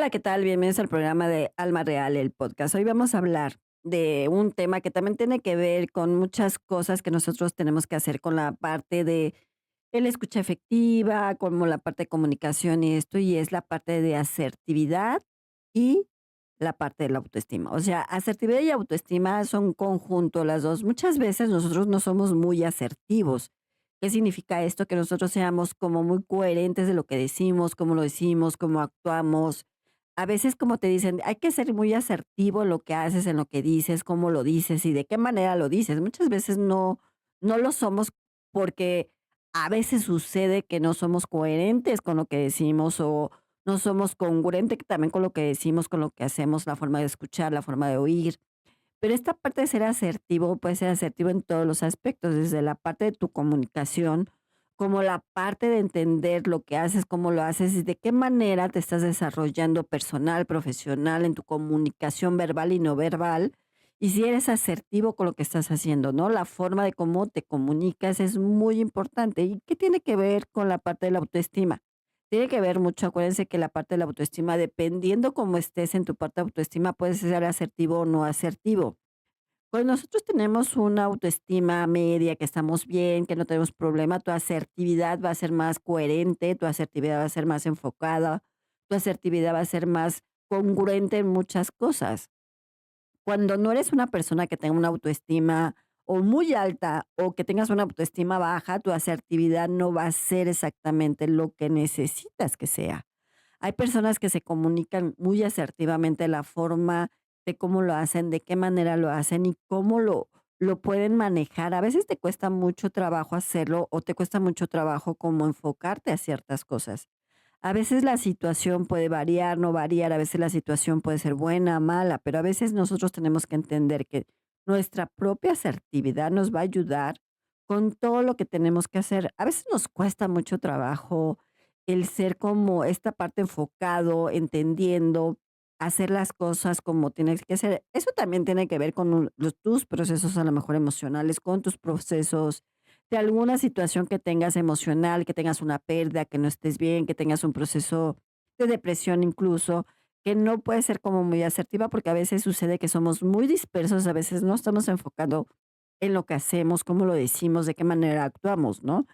Hola, ¿qué tal? Bienvenidos al programa de Alma Real, el podcast. Hoy vamos a hablar de un tema que también tiene que ver con muchas cosas que nosotros tenemos que hacer con la parte de la escucha efectiva, como la parte de comunicación y esto, y es la parte de asertividad y la parte de la autoestima. O sea, asertividad y autoestima son conjunto las dos. Muchas veces nosotros no somos muy asertivos. ¿Qué significa esto? Que nosotros seamos como muy coherentes de lo que decimos, cómo lo decimos, cómo actuamos. A veces, como te dicen, hay que ser muy asertivo en lo que haces, en lo que dices, cómo lo dices y de qué manera lo dices. Muchas veces no lo somos porque a veces sucede que no somos coherentes con lo que decimos o no somos congruentes también con lo que decimos, con lo que hacemos, la forma de escuchar, la forma de oír. Pero esta parte de ser asertivo puede ser asertivo en todos los aspectos, desde la parte de tu comunicación, como la parte de entender lo que haces, cómo lo haces y de qué manera te estás desarrollando personal, profesional, en tu comunicación verbal y no verbal. Y si eres asertivo con lo que estás haciendo, ¿no? La forma de cómo te comunicas es muy importante. ¿Y qué tiene que ver con la parte de la autoestima? Tiene que ver mucho, acuérdense que la parte de la autoestima, dependiendo cómo estés en tu parte de autoestima, puedes ser asertivo o no asertivo. Cuando nosotros tenemos una autoestima media, que estamos bien, que no tenemos problema, tu asertividad va a ser más coherente, tu asertividad va a ser más enfocada, tu asertividad va a ser más congruente en muchas cosas. Cuando no eres una persona que tenga una autoestima o muy alta o que tengas una autoestima baja, tu asertividad no va a ser exactamente lo que necesitas que sea. Hay personas que se comunican muy asertivamente la forma de cómo lo hacen, de qué manera lo hacen y cómo lo pueden manejar. A veces te cuesta mucho trabajo hacerlo o te cuesta mucho trabajo como enfocarte a ciertas cosas. A veces la situación puede variar, no variar, a veces la situación puede ser buena, mala, pero a veces nosotros tenemos que entender que nuestra propia asertividad nos va a ayudar con todo lo que tenemos que hacer. A veces nos cuesta mucho trabajo el ser como esta parte enfocado, entendiendo, hacer las cosas como tienes que hacer. Eso también tiene que ver con tus procesos a lo mejor emocionales, con tus procesos de alguna situación que tengas emocional, que tengas una pérdida, que no estés bien, que tengas un proceso de depresión incluso, que no puede ser como muy asertiva porque a veces sucede que somos muy dispersos, a veces no estamos enfocando en lo que hacemos, cómo lo decimos, de qué manera actuamos, ¿no?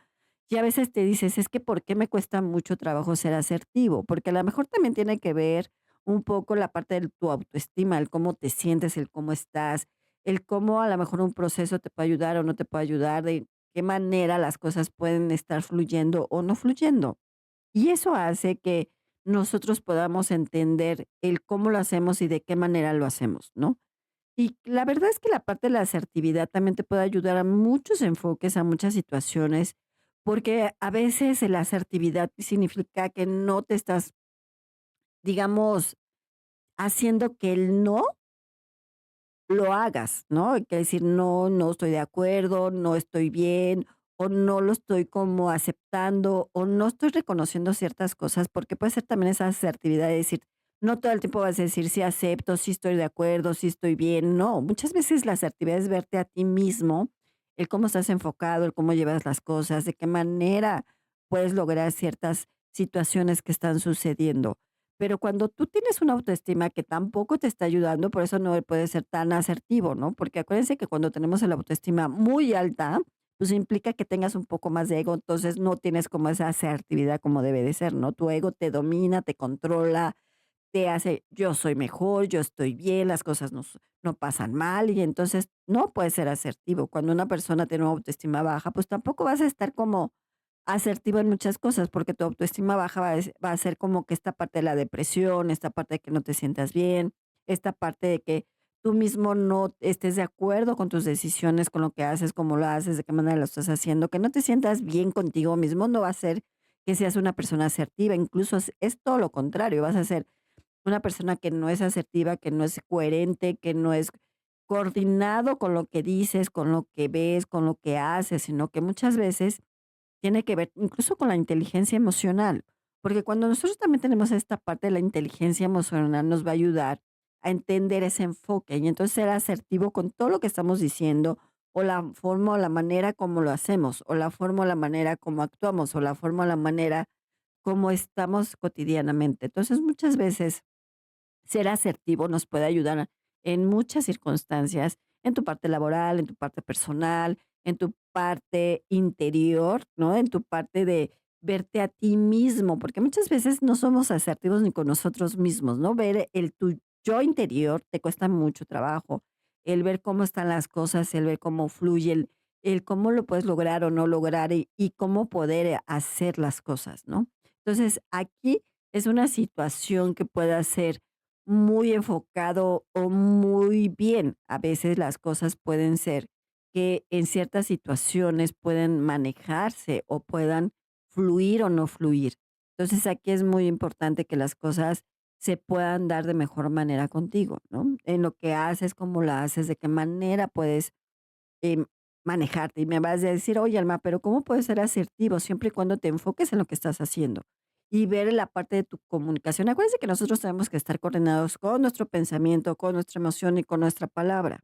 Y a veces te dices, es que ¿por qué me cuesta mucho trabajo ser asertivo? Porque a lo mejor también tiene que ver un poco la parte de tu autoestima, el cómo te sientes, el cómo estás, el cómo a lo mejor un proceso te puede ayudar o no te puede ayudar, de qué manera las cosas pueden estar fluyendo o no fluyendo. Y eso hace que nosotros podamos entender el cómo lo hacemos y de qué manera lo hacemos, ¿no? Y la verdad es que la parte de la asertividad también te puede ayudar a muchos enfoques, a muchas situaciones, porque a veces la asertividad significa que no te estás, digamos, haciendo que el no lo hagas, ¿no? Hay que decir, no, no estoy de acuerdo, no estoy bien, o no lo estoy como aceptando, o no estoy reconociendo ciertas cosas, porque puede ser también esa asertividad de decir, no todo el tiempo vas a decir sí acepto, sí estoy de acuerdo, sí estoy bien. No, muchas veces la asertividad es verte a ti mismo, el cómo estás enfocado, el cómo llevas las cosas, de qué manera puedes lograr ciertas situaciones que están sucediendo. Pero cuando tú tienes una autoestima que tampoco te está ayudando, por eso no puedes ser tan asertivo, ¿no? Porque acuérdense que cuando tenemos la autoestima muy alta, pues implica que tengas un poco más de ego, entonces no tienes como esa asertividad como debe de ser, ¿no? Tu ego te domina, te controla, te hace, yo soy mejor, yo estoy bien, las cosas no pasan mal y entonces no puedes ser asertivo. Cuando una persona tiene una autoestima baja, pues tampoco vas a estar como asertivo en muchas cosas, porque tu autoestima baja va a ser como que esta parte de la depresión, esta parte de que no te sientas bien, esta parte de que tú mismo no estés de acuerdo con tus decisiones, con lo que haces, cómo lo haces, de qué manera lo estás haciendo, que no te sientas bien contigo mismo, no va a ser que seas una persona asertiva, incluso es todo lo contrario, vas a ser una persona que no es asertiva, que no es coherente, que no es coordinado con lo que dices, con lo que ves, con lo que haces, sino que muchas veces tiene que ver incluso con la inteligencia emocional, porque cuando nosotros también tenemos esta parte de la inteligencia emocional, nos va a ayudar a entender ese enfoque y entonces ser asertivo con todo lo que estamos diciendo, o la forma o la manera como lo hacemos, o la forma o la manera como actuamos, o la forma o la manera como estamos cotidianamente. Entonces, muchas veces ser asertivo nos puede ayudar en muchas circunstancias, en tu parte laboral, en tu parte personal, en tu parte interior, ¿no? En tu parte de verte a ti mismo, porque muchas veces no somos asertivos ni con nosotros mismos, ¿no? Ver el tu yo interior te cuesta mucho trabajo, el ver cómo están las cosas, el ver cómo fluye, el cómo lo puedes lograr o no lograr y cómo poder hacer las cosas, ¿no? Entonces, aquí es una situación que pueda ser muy enfocado o muy bien. A veces las cosas pueden ser que en ciertas situaciones pueden manejarse o puedan fluir o no fluir. Entonces, aquí es muy importante que las cosas se puedan dar de mejor manera contigo, ¿no? En lo que haces, cómo lo haces, de qué manera puedes em, manejarte. Y me vas a decir, oye, Alma, pero ¿cómo puedes ser asertivo siempre y cuando te enfoques en lo que estás haciendo? Y ver la parte de tu comunicación. Acuérdense que nosotros tenemos que estar coordinados con nuestro pensamiento, con nuestra emoción y con nuestra palabra.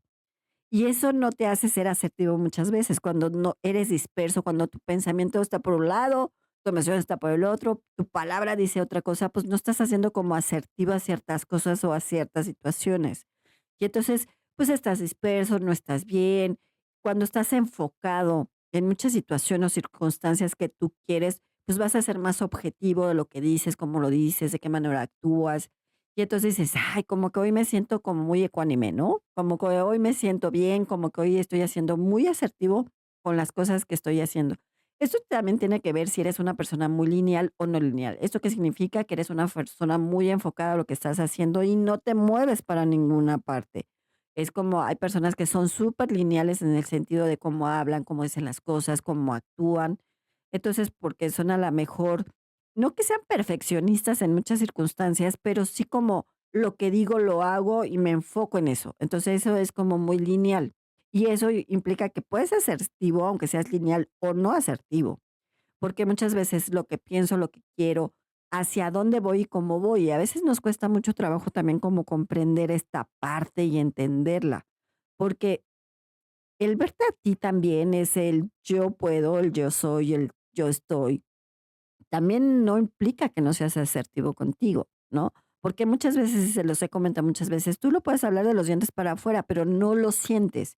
Y eso no te hace ser asertivo muchas veces, cuando no eres disperso, cuando tu pensamiento está por un lado, tu emoción está por el otro, tu palabra dice otra cosa, pues no estás haciendo como asertivo a ciertas cosas o a ciertas situaciones. Y entonces, pues estás disperso, no estás bien. Cuando estás enfocado en muchas situaciones o circunstancias que tú quieres, pues vas a ser más objetivo de lo que dices, cómo lo dices, de qué manera actúas. Y entonces dices, ay, como que hoy me siento como muy ecuánime, ¿no? Como que hoy me siento bien, como que hoy estoy haciendo muy asertivo con las cosas que estoy haciendo. Esto también tiene que ver si eres una persona muy lineal o no lineal. ¿Esto qué significa? Que eres una persona muy enfocada a lo que estás haciendo y no te mueves para ninguna parte. Es como hay personas que son súper lineales en el sentido de cómo hablan, cómo dicen las cosas, cómo actúan. Entonces, porque son a la mejor, no que sean perfeccionistas en muchas circunstancias, pero sí como lo que digo lo hago y me enfoco en eso. Entonces, eso es como muy lineal. Y eso implica que puedes ser asertivo, aunque seas lineal o no asertivo, porque muchas veces lo que pienso, lo que quiero, hacia dónde voy y cómo voy. Y a veces nos cuesta mucho trabajo también como comprender esta parte y entenderla, porque el verte a ti también es el yo puedo, el yo soy, el yo estoy. También no implica que no seas asertivo contigo, ¿no? Porque muchas veces, y se los he comentado muchas veces, tú lo puedes hablar de los dientes para afuera, pero no lo sientes.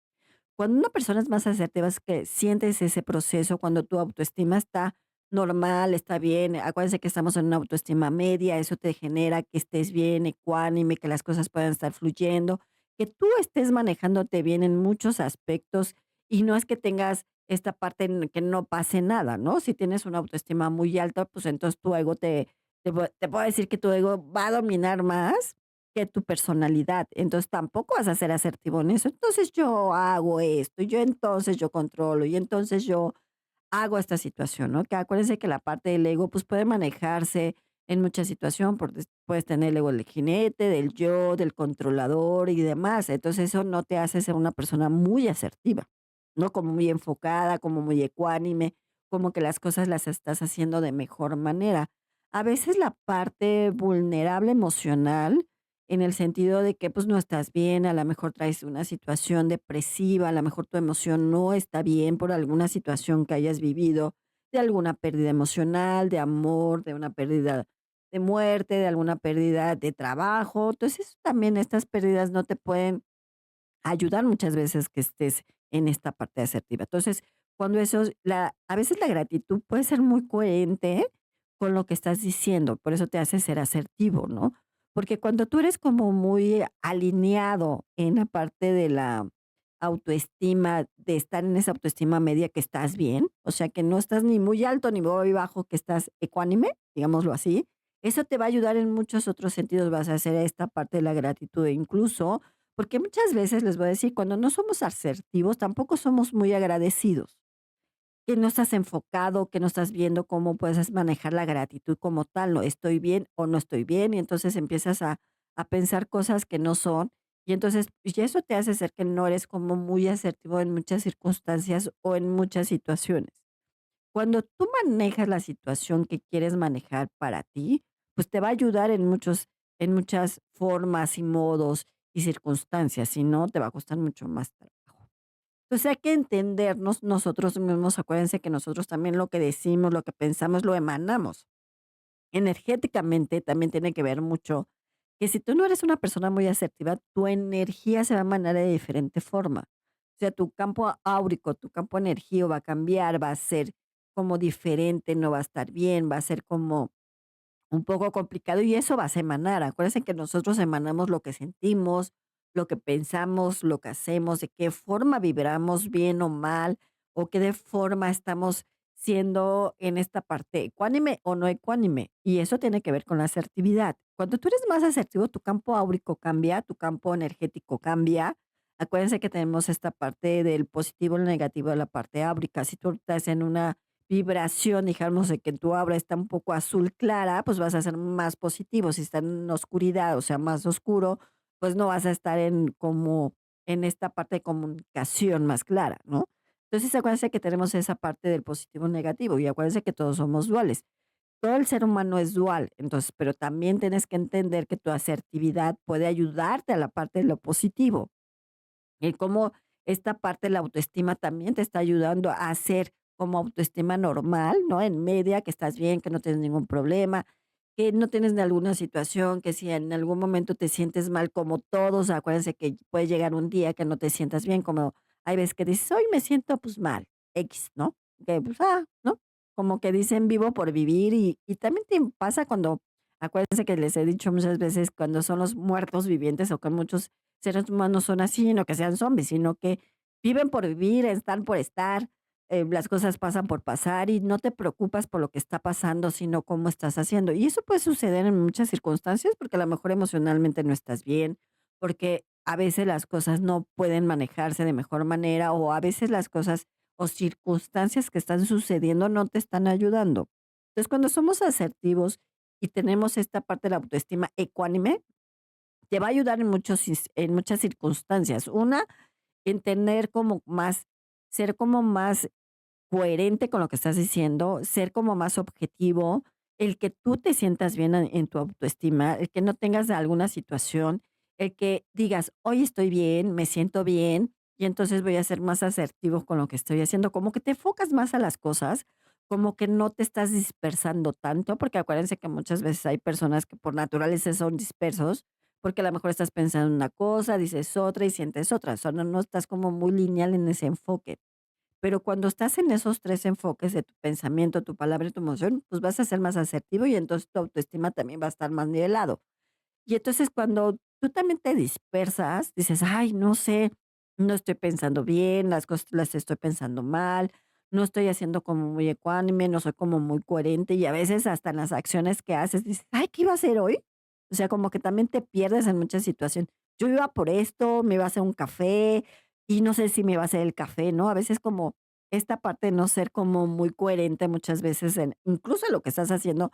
Cuando una persona es más asertiva es que sientes ese proceso cuando tu autoestima está normal, está bien. Acuérdense que estamos en una autoestima media, eso te genera que estés bien, ecuánime, que las cosas puedan estar fluyendo, que tú estés manejándote bien en muchos aspectos y no es que tengas esta parte en que no pase nada, ¿no? Si tienes una autoestima muy alta, pues entonces tu ego te puedo decir que tu ego va a dominar más que tu personalidad. Entonces tampoco vas a ser asertivo en eso. Entonces yo hago esto, y yo entonces yo controlo, y entonces yo hago esta situación, ¿no? Que acuérdense que la parte del ego pues puede manejarse en mucha situación, porque puedes tener el ego del jinete, del yo, del controlador y demás. Entonces eso no te hace ser una persona muy asertiva, ¿no? Como muy enfocada, como muy ecuánime, como que las cosas las estás haciendo de mejor manera. A veces la parte vulnerable emocional en el sentido de que, pues, no estás bien, a lo mejor traes una situación depresiva, a lo mejor tu emoción no está bien por alguna situación que hayas vivido, de alguna pérdida emocional, de amor, de una pérdida de muerte, de alguna pérdida de trabajo. Entonces, también estas pérdidas no te pueden ayudar muchas veces que estés en esta parte asertiva. Entonces, cuando eso, a veces la gratitud puede ser muy coherente con lo que estás diciendo, por eso te hace ser asertivo, ¿no? Porque cuando tú eres como muy alineado en la parte de la autoestima, de estar en esa autoestima media que estás bien, o sea, que no estás ni muy alto ni muy bajo, que estás ecuánime, digámoslo así, eso te va a ayudar en muchos otros sentidos, vas a hacer esta parte de la gratitud, e incluso porque muchas veces les voy a decir, cuando no somos asertivos, tampoco somos muy agradecidos, que no estás enfocado, que no estás viendo cómo puedes manejar la gratitud como tal, no estoy bien o no estoy bien, y entonces empiezas a pensar cosas que no son, y entonces y eso te hace ser que no eres como muy asertivo en muchas circunstancias o en muchas situaciones. Cuando tú manejas la situación que quieres manejar para ti, pues te va a ayudar en muchas formas y modos y circunstancias, si no, te va a costar mucho más trabajo. Entonces hay que entendernos nosotros mismos, acuérdense que nosotros también lo que decimos, lo que pensamos, lo emanamos. Energéticamente también tiene que ver mucho que si tú no eres una persona muy asertiva, tu energía se va a emanar de diferente forma. O sea, tu campo áurico, tu campo energía va a cambiar, va a ser como diferente, no va a estar bien, va a ser como un poco complicado y eso vas a emanar. Acuérdense que nosotros emanamos lo que sentimos, lo que pensamos, lo que hacemos, de qué forma vibramos bien o mal, o qué de forma estamos siendo en esta parte ecuánime o no ecuánime. Y eso tiene que ver con la asertividad. Cuando tú eres más asertivo, tu campo áurico cambia, tu campo energético cambia. Acuérdense que tenemos esta parte del positivo y el negativo de la parte áurica. Si tú estás en una vibración, digamos, de que tu aura está un poco azul clara, pues vas a ser más positivo. Si está en oscuridad, o sea, más oscuro, pues no vas a estar en como en esta parte de comunicación más clara, ¿no? Entonces, acuérdense que tenemos esa parte del positivo y negativo y acuérdense que todos somos duales. Todo el ser humano es dual, entonces, pero también tienes que entender que tu asertividad puede ayudarte a la parte de lo positivo. El cómo esta parte de la autoestima también te está ayudando a hacer como autoestima normal, ¿no? En media, que estás bien, que no tienes ningún problema, que no tienes de alguna situación, que si en algún momento te sientes mal como todos, acuérdense que puede llegar un día que no te sientas bien, como hay veces que dices, hoy me siento pues mal, X, ¿no? Que pues, ¿no? Como que dicen vivo por vivir y también te pasa cuando, acuérdense que les he dicho muchas veces, cuando son los muertos vivientes o que muchos seres humanos son así, no que sean zombies, sino que viven por vivir, están por estar, las cosas pasan por pasar y no te preocupas por lo que está pasando, sino cómo estás haciendo. Y eso puede suceder en muchas circunstancias porque a lo mejor emocionalmente no estás bien, porque a veces las cosas no pueden manejarse de mejor manera o a veces las cosas o circunstancias que están sucediendo no te están ayudando. Entonces, cuando somos asertivos y tenemos esta parte de la autoestima ecuánime, te va a ayudar en en muchas circunstancias. Una, en tener como más, ser como más coherente con lo que estás diciendo, ser como más objetivo, el que tú te sientas bien en tu autoestima, el que no tengas alguna situación, el que digas, hoy estoy bien, me siento bien, y entonces voy a ser más asertivo con lo que estoy haciendo, como que te enfocas más a las cosas, como que no te estás dispersando tanto, porque acuérdense que muchas veces hay personas que por naturaleza son dispersos, porque a lo mejor estás pensando en una cosa, dices otra y sientes otra, o sea, no estás como muy lineal en ese enfoque. Pero cuando estás en esos 3 enfoques de tu pensamiento, tu palabra y tu emoción, pues vas a ser más asertivo y entonces tu autoestima también va a estar más nivelado. Y entonces cuando tú también te dispersas, dices: "Ay, no sé, no estoy pensando bien, las cosas las estoy pensando mal, no estoy haciendo como muy ecuánime, no soy como muy coherente", y a veces hasta en las acciones que haces dices: "Ay, ¿qué iba a hacer hoy?". O sea, como que también te pierdes en muchas situaciones. Yo iba por esto, me iba a hacer un café y no sé si me iba a hacer el café, ¿no? A veces como esta parte de no ser como muy coherente muchas veces en incluso en lo que estás haciendo,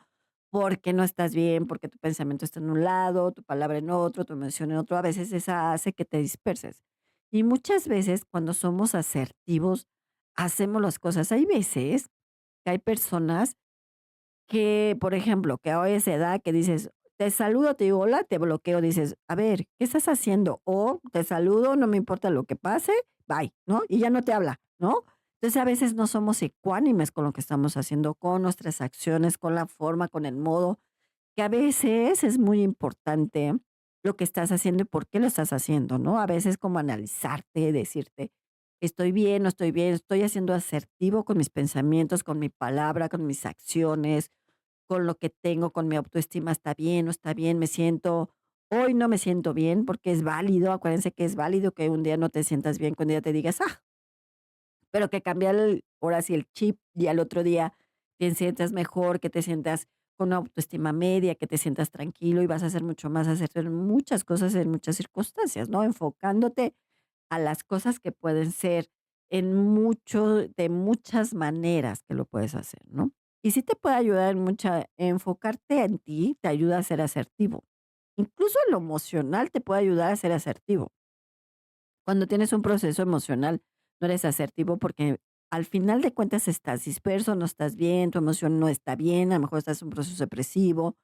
porque no estás bien, porque tu pensamiento está en un lado, tu palabra en otro, tu emoción en otro, a veces esa hace que te disperses. Y muchas veces cuando somos asertivos, hacemos las cosas. Hay veces que hay personas que, por ejemplo, que a esa edad que dices, te saludo, te digo hola, te bloqueo, dices, a ver, ¿qué estás haciendo? O te saludo, no me importa lo que pase, bye, ¿no? Y ya no te habla, ¿no? Entonces a veces no somos ecuánimes con lo que estamos haciendo, con nuestras acciones, con la forma, con el modo, que a veces es muy importante lo que estás haciendo y por qué lo estás haciendo, ¿no? A veces como analizarte, decirte, estoy bien, no estoy bien, estoy haciendo asertivo con mis pensamientos, con mi palabra, con mis acciones, con lo que tengo, con mi autoestima, está bien, no está bien, me siento, hoy no me siento bien porque es válido, acuérdense que es válido que un día no te sientas bien, que un día te digas, pero que cambiar ahora sí el chip y al otro día te sientas mejor, que te sientas con una autoestima media, que te sientas tranquilo y vas a hacer mucho más acertado en muchas cosas, en muchas circunstancias, ¿no? Enfocándote a las cosas que pueden ser en mucho, de muchas maneras que lo puedes hacer, ¿no? Y sí te puede ayudar en mucha, enfocarte en ti te ayuda a ser asertivo. Incluso en lo emocional te puede ayudar a ser asertivo. Cuando tienes un proceso emocional, no eres asertivo porque al final de cuentas estás disperso, no estás bien, tu emoción no está bien, a lo mejor estás en un proceso depresivo,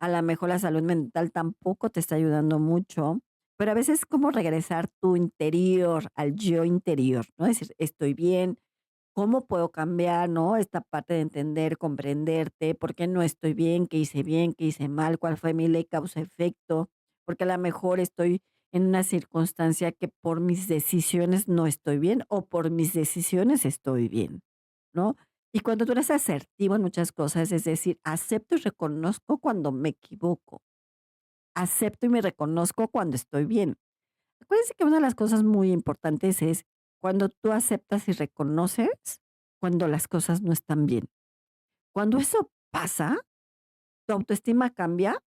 a lo mejor la salud mental tampoco te está ayudando mucho, pero a veces es como regresar tu interior al yo interior, ¿no? Es decir, estoy bien, ¿cómo puedo cambiar, no? Esta parte de entender, comprenderte, por qué no estoy bien, qué hice mal, cuál fue mi ley causa-efecto, porque a la mejor estoy en una circunstancia que por mis decisiones no estoy bien o por mis decisiones estoy bien, ¿no? Y cuando tú eres asertivo en muchas cosas, es decir, acepto y reconozco cuando me equivoco, acepto y me reconozco cuando estoy bien. Acuérdense que una de las cosas muy importantes es cuando tú aceptas y reconoces cuando las cosas no están bien. Cuando eso pasa, tu autoestima cambia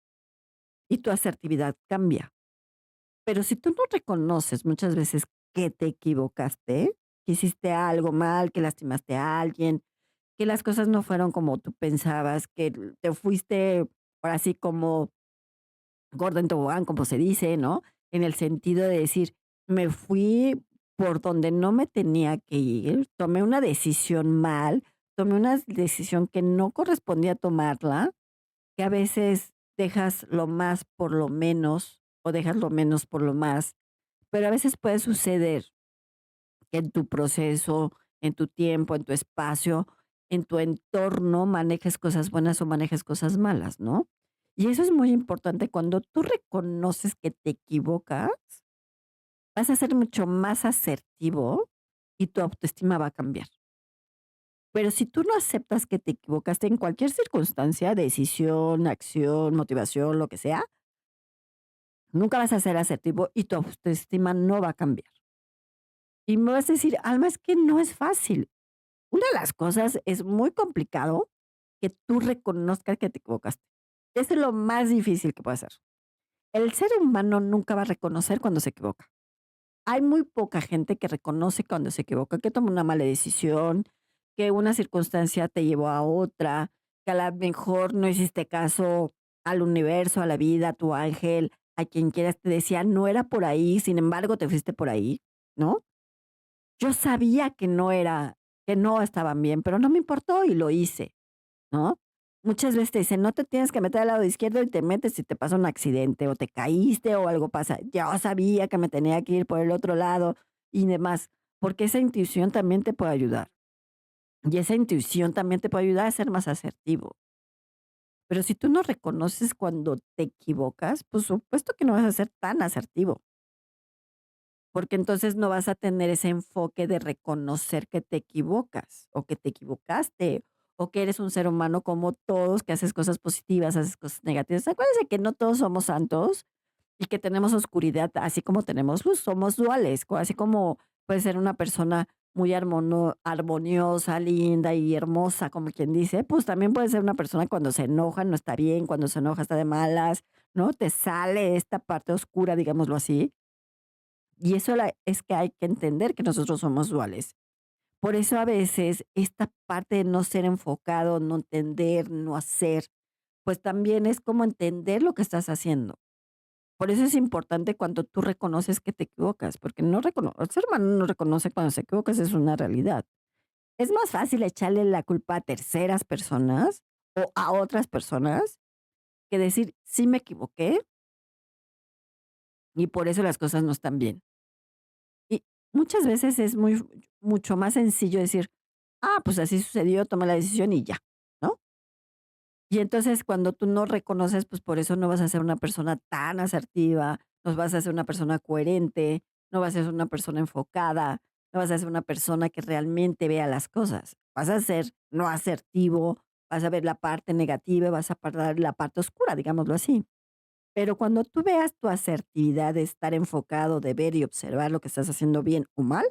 y tu asertividad cambia. Pero si tú no reconoces muchas veces que te equivocaste, que hiciste algo mal, que lastimaste a alguien, que las cosas no fueron como tú pensabas, que te fuiste ahora sí como gordo en tobogán, como se dice, ¿no? En el sentido de decir, me fui por donde no me tenía que ir, tomé una decisión mal, tomé una decisión que no correspondía tomarla, que a veces dejas lo más por lo menos o dejas lo menos por lo más, pero a veces puede suceder que en tu proceso, en tu tiempo, en tu espacio, en tu entorno manejes cosas buenas o manejes cosas malas, ¿no? Y eso es muy importante. Cuando tú reconoces que te equivocas, vas a ser mucho más asertivo y tu autoestima va a cambiar. Pero si tú no aceptas que te equivocaste en cualquier circunstancia, decisión, acción, motivación, lo que sea, nunca vas a ser asertivo y tu autoestima no va a cambiar. Y me vas a decir, Alma, es que no es fácil. Una de las cosas es muy complicado que tú reconozcas que te equivocaste. Eso es lo más difícil que puede hacer. El ser humano nunca va a reconocer cuando se equivoca. Hay muy poca gente que reconoce cuando se equivoca, que toma una mala decisión, que una circunstancia te llevó a otra, que a lo mejor no hiciste caso al universo, a la vida, a tu ángel, a quien quieras te decía, no era por ahí, sin embargo te fuiste por ahí, ¿no? Yo sabía que no estaban bien, pero no me importó y lo hice, ¿no? Muchas veces te dicen: "No te tienes que meter al lado izquierdo", y te metes y te pasa un accidente, o te caíste, o algo pasa. Yo sabía que me tenía que ir por el otro lado y demás, porque esa intuición también te puede ayudar, y esa intuición también te puede ayudar a ser más asertivo. Pero si tú no reconoces cuando te equivocas, por supuesto que no vas a ser tan asertivo. Porque entonces no vas a tener ese enfoque de reconocer que te equivocas, o que te equivocaste, o que eres un ser humano como todos, que haces cosas positivas, haces cosas negativas. Acuérdense que no todos somos santos y que tenemos oscuridad, así como tenemos luz, somos duales, así como puede ser una persona muy armoniosa, linda y hermosa, como quien dice, pues también puede ser una persona cuando se enoja no está bien, cuando se enoja está de malas, ¿no? Te sale esta parte oscura, digámoslo así, y eso es que hay que entender que nosotros somos duales. Por eso a veces esta parte de no ser enfocado, no entender, no hacer, pues también es como entender lo que estás haciendo. Por eso es importante cuando tú reconoces que te equivocas, porque el ser humano no reconoce cuando se equivoca, esa es una realidad. Es más fácil echarle la culpa a terceras personas o a otras personas que decir, sí me equivoqué y por eso las cosas no están bien. Y muchas veces es mucho más sencillo decir: "Ah, pues así sucedió, tomé la decisión y ya", ¿no? Y entonces, cuando tú no reconoces, pues, por eso no vas a ser una persona tan asertiva, no vas a ser una persona coherente, no vas a ser una persona enfocada, no vas a ser una persona que realmente vea las cosas. Vas a ser no asertivo, vas a ver la parte negativa, vas a parar la parte oscura, digámoslo así. Pero cuando tú veas tu asertividad de estar enfocado, de ver y observar lo que estás haciendo bien o mal,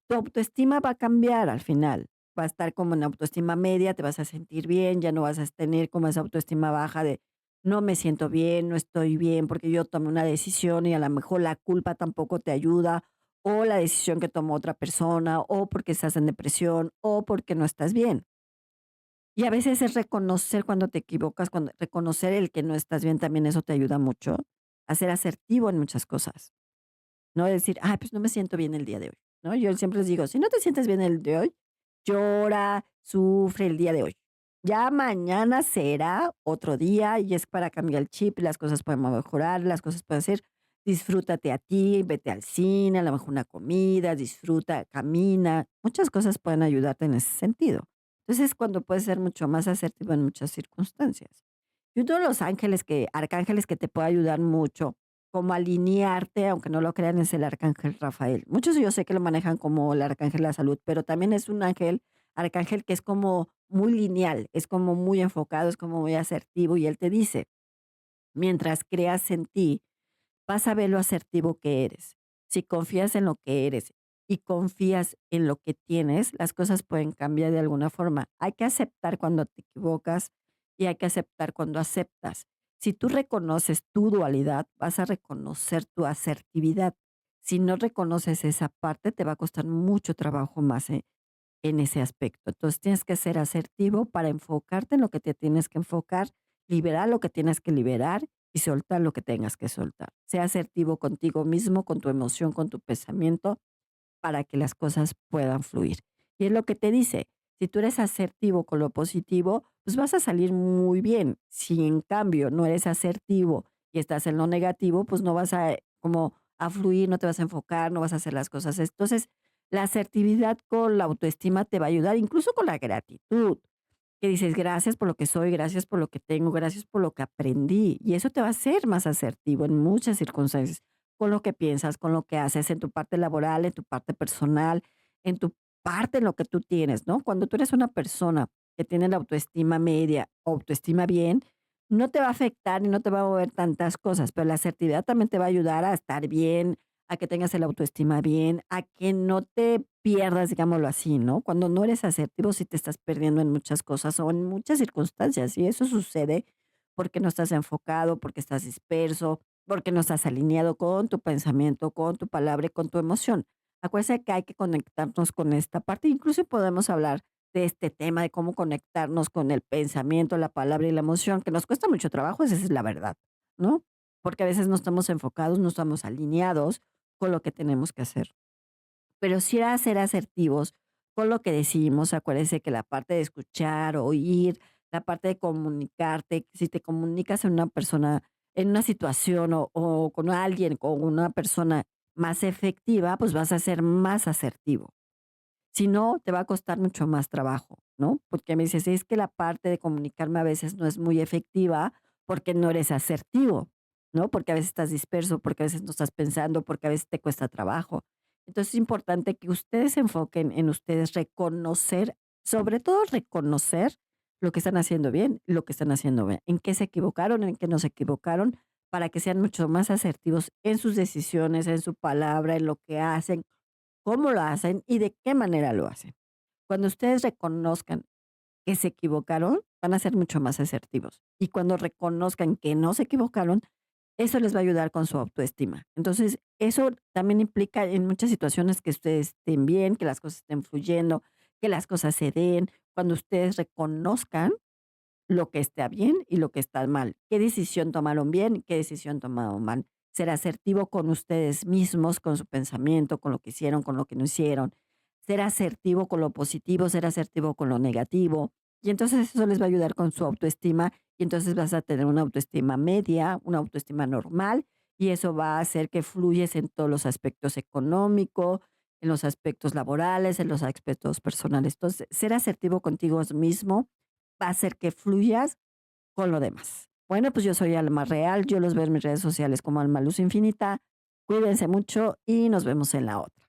tu autoestima va a cambiar al final. Va a estar como en autoestima media, te vas a sentir bien, ya no vas a tener como esa autoestima baja de no me siento bien, no estoy bien porque yo tomé una decisión y a lo mejor la culpa tampoco te ayuda, o la decisión que tomó otra persona, o porque estás en depresión, o porque no estás bien. Y a veces es reconocer cuando te equivocas, cuando reconocer el que no estás bien, también eso te ayuda mucho a ser asertivo en muchas cosas. No decir: "Ay, pues no me siento bien el día de hoy", ¿no? Yo siempre les digo: "Si no te sientes bien el de hoy, llora, sufre el día de hoy. Ya mañana será otro día y es para cambiar el chip, las cosas pueden mejorar, las cosas pueden ser, disfrútate a ti, vete al cine, a lo mejor una comida, disfruta, camina". Muchas cosas pueden ayudarte en ese sentido. Entonces, es cuando puedes ser mucho más asertivo en muchas circunstancias. Y uno de los arcángeles que te puede ayudar mucho como alinearte, aunque no lo crean, es el arcángel Rafael. Muchos yo sé que lo manejan como el arcángel de la salud, pero también es un arcángel que es como muy lineal, es como muy enfocado, es como muy asertivo y él te dice, mientras creas en ti, vas a ver lo asertivo que eres. Si confías en lo que eres y confías en lo que tienes, las cosas pueden cambiar de alguna forma. Hay que aceptar cuando te equivocas y hay que aceptar cuando aceptas. Si tú reconoces tu dualidad, vas a reconocer tu asertividad. Si no reconoces esa parte, te va a costar mucho trabajo más en ese aspecto. Entonces tienes que ser asertivo para enfocarte en lo que te tienes que enfocar, liberar lo que tienes que liberar y soltar lo que tengas que soltar. Sea asertivo contigo mismo, con tu emoción, con tu pensamiento, para que las cosas puedan fluir. Y es lo que te dice, si tú eres asertivo con lo positivo, pues vas a salir muy bien. Si en cambio no eres asertivo y estás en lo negativo, pues no vas a como a fluir, no te vas a enfocar, no vas a hacer las cosas. Entonces, la asertividad con la autoestima te va a ayudar, incluso con la gratitud que dices: "Gracias por lo que soy, gracias por lo que tengo, gracias por lo que aprendí", y eso te va a hacer más asertivo en muchas circunstancias, con lo que piensas, con lo que haces, en tu parte laboral, en tu parte personal, en tu parte, en lo que tú tienes, ¿no? Cuando tú eres una persona que tiene la autoestima media, autoestima bien, no te va a afectar y no te va a mover tantas cosas, pero la asertividad también te va a ayudar a estar bien, a que tengas el autoestima bien, a que no te pierdas, digámoslo así, ¿no? Cuando no eres asertivo, sí te estás perdiendo en muchas cosas o en muchas circunstancias, y eso sucede porque no estás enfocado, porque estás disperso, porque no estás alineado con tu pensamiento, con tu palabra y con tu emoción. Acuérdense que hay que conectarnos con esta parte, incluso podemos hablar de este tema de cómo conectarnos con el pensamiento, la palabra y la emoción, que nos cuesta mucho trabajo, esa es la verdad, ¿no? Porque a veces no estamos enfocados, no estamos alineados con lo que tenemos que hacer. Pero sí era ser asertivos con lo que decimos. Acuérdense que la parte de escuchar, oír, la parte de comunicarte, si te comunicas en una persona, en una situación o con alguien, con una persona más efectiva, pues vas a ser más asertivo. Si no, te va a costar mucho más trabajo, ¿no? Porque me dices, es que la parte de comunicarme a veces no es muy efectiva porque no eres asertivo, ¿no? Porque a veces estás disperso, porque a veces no estás pensando, porque a veces te cuesta trabajo. Entonces es importante que ustedes se enfoquen en ustedes, reconocer, sobre todo reconocer lo que están haciendo bien, lo que están haciendo bien, en qué se equivocaron, en qué no se equivocaron, para que sean mucho más asertivos en sus decisiones, en su palabra, en lo que hacen, cómo lo hacen y de qué manera lo hacen. Cuando ustedes reconozcan que se equivocaron, van a ser mucho más asertivos. Y cuando reconozcan que no se equivocaron, eso les va a ayudar con su autoestima. Entonces, eso también implica en muchas situaciones que ustedes estén bien, que las cosas estén fluyendo, que las cosas se den. Cuando ustedes reconozcan lo que está bien y lo que está mal. ¿Qué decisión tomaron bien y qué decisión tomaron mal? Ser asertivo con ustedes mismos, con su pensamiento, con lo que hicieron, con lo que no hicieron. Ser asertivo con lo positivo, ser asertivo con lo negativo. Y entonces eso les va a ayudar con su autoestima y entonces vas a tener una autoestima media, una autoestima normal y eso va a hacer que fluyes en todos los aspectos económicos, en los aspectos laborales, en los aspectos personales. Entonces, ser asertivo contigo mismo va a hacer que fluyas con lo demás. Bueno, pues yo soy Alma Real, yo los veo en mis redes sociales como Alma Luz Infinita. Cuídense mucho y nos vemos en la otra.